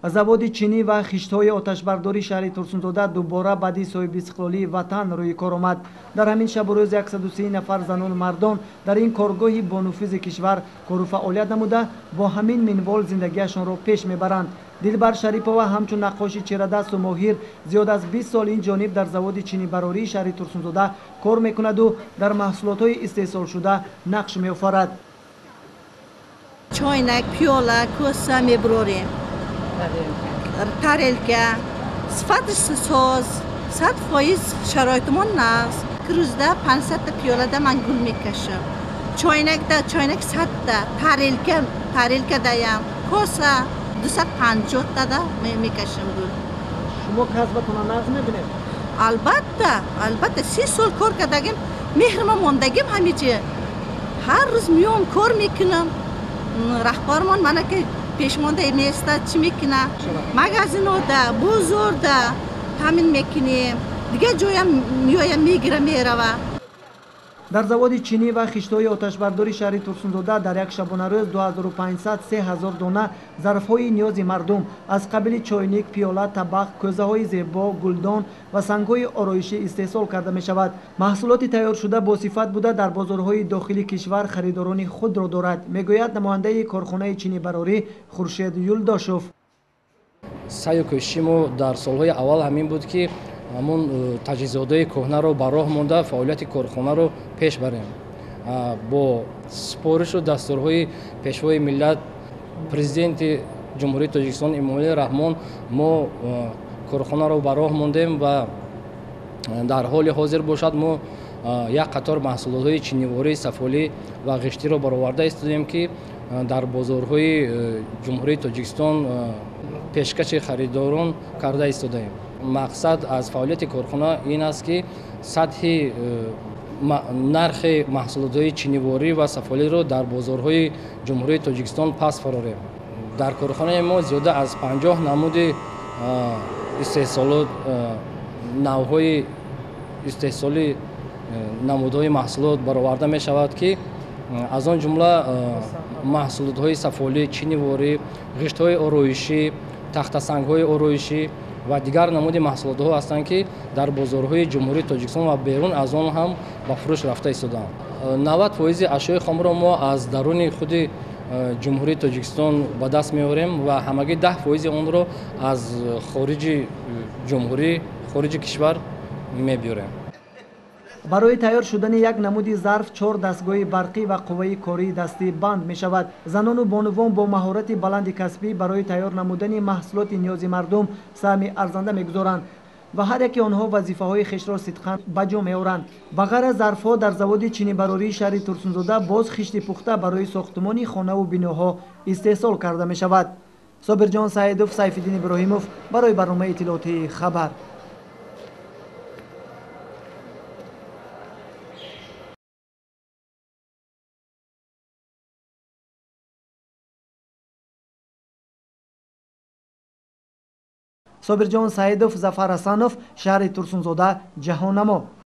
заводи чинӣ ва хиштҳои оташбардори шаҳри Турсунзода дубора баъди соҳибистиқлолии ватан рӯи кор омад. Дар ҳамин шабу рӯз 130 нафар занону мардон дар ин коргоҳи бонуфузи кишвар кору фаъолият намуда бо ҳамин минвол зиндагиашонро пеш мебаранд. Дилбар Шарипова ҳамчун наққоши чирадасту моҳир зиёд аз 20 сол ин ҷониб дар заводи чинибарории шаҳри Турсунзода кор мекунаду дар маҳсулотҳои истеҳсолшуда нақш меофарад. Чойнак, пиёла, коса мебарорем. Тарелка, сифатиш соз, 100% шароитмон наст. Рӯзда 500 та пиёлада ман гул мекашам. Чойнакда чойнак 100 та, тарелка даям, коса 250 та да мекашам гул. Шумо касбатона нағз мебинед? Албатта 30 сол кор кардагим, меҳрма мондагим ҳамиҷа. Ҳар рӯз миём кор мекунам. Раҳбармон мана ки пешмонда места чӣ мекуна? Магазинода, бозорда тамин мекунем. Дига ҷоям меоям мегира мерава. дар заводи чинӣ ва хиштҳои оташбардори шаҳри Турсунзода дар як шабонарӯз 2500-3000 дона зарфҳои ниёзи мардум аз қабили чойник, пиёла, табақ, кӯзаҳои зебо, гулдон ва сангҳои ороишӣ истеҳсол карда мешавад. маҳсулоти тайёршуда босифат буда дар бозорҳои дохили кишвар харидорони худро дорад, мегӯяд намояндаи корхонаи чинибарорӣ Хуршед Юлдошев. Саъю кӯшиши мо дар солҳои аввал ҳамин буд ки ҳамун таҷҳизотҳои кӯҳнаро ба роҳ монда фаъолияти корхонаро пеш барем. Бо супоришу дастурҳои пешвои миллат президенти ҷумҳурии Тоҷикистон Эмомалӣ Раҳмон мо корхонаро ба роҳ мондем ва дар ҳоли ҳозир бошад мо як қатор маҳсулотҳои чиниворӣ, сафолӣ ва ғиштиро бароварда истодем ки дар бозорҳои ҷумҳурии Тоҷикистон пешкаши харидорон карда истодаем. Мақсад аз фаъолияти корхона ин аст ки сатҳи нархи маҳсулотҳои чиниворӣ ва сафолиро дар бозорҳои ҷумҳурии Тоҷикистон паст фарорем. Дар корхонаи мо зиёда аз 50 намуди истеҳсолот, навъҳои истеҳсоли намудҳои маҳсулот бароварда мешавад ки аз он ҷумла маҳсулотҳои сафолӣ, чиниворӣ, ғиштҳои ороишӣ, тахтасангҳои ороишӣ ва дигар намуди маҳсулотҳо ҳастанд ки дар бозорҳои ҷумҳурии Тоҷикистон ва берун аз он ҳам ба фурӯш рафта истодаанд. 90% ашёи хомро мо аз даруни худи ҷумҳурии Тоҷикистон ба даст меорем ва ҳамагӣ 10% онро аз хориҷи ҷумҳурӣ, хориҷи кишвар мебиёрем. барои тайёр шудани як намуди зарф 4 дастгоҳи барқӣ ва қувваи кории дастӣ банд мешавад. занону бонувон бо маҳорати баланди касбӣ барои тайёр намудани маҳсулоти ниёзи мардум саҳми арзанда мегузоранд ва ҳар яки онҳо вазифаҳои хешро сидқан ба ҷо меоранд. ба ғайр аз зарфҳо дар заводи чинибарории шаҳри Турсунзода боз хишти пухта барои сохтмони хонаву биноҳо истеҳсол карда мешавад. Собирҷон Саидов, Сайфиддин Иброҳимов барои барномаи иттилоотии хабар. Собирҷон Саидов, Зафар Асанов, шаҳри Турсунзода, Ҷаҳоннамо.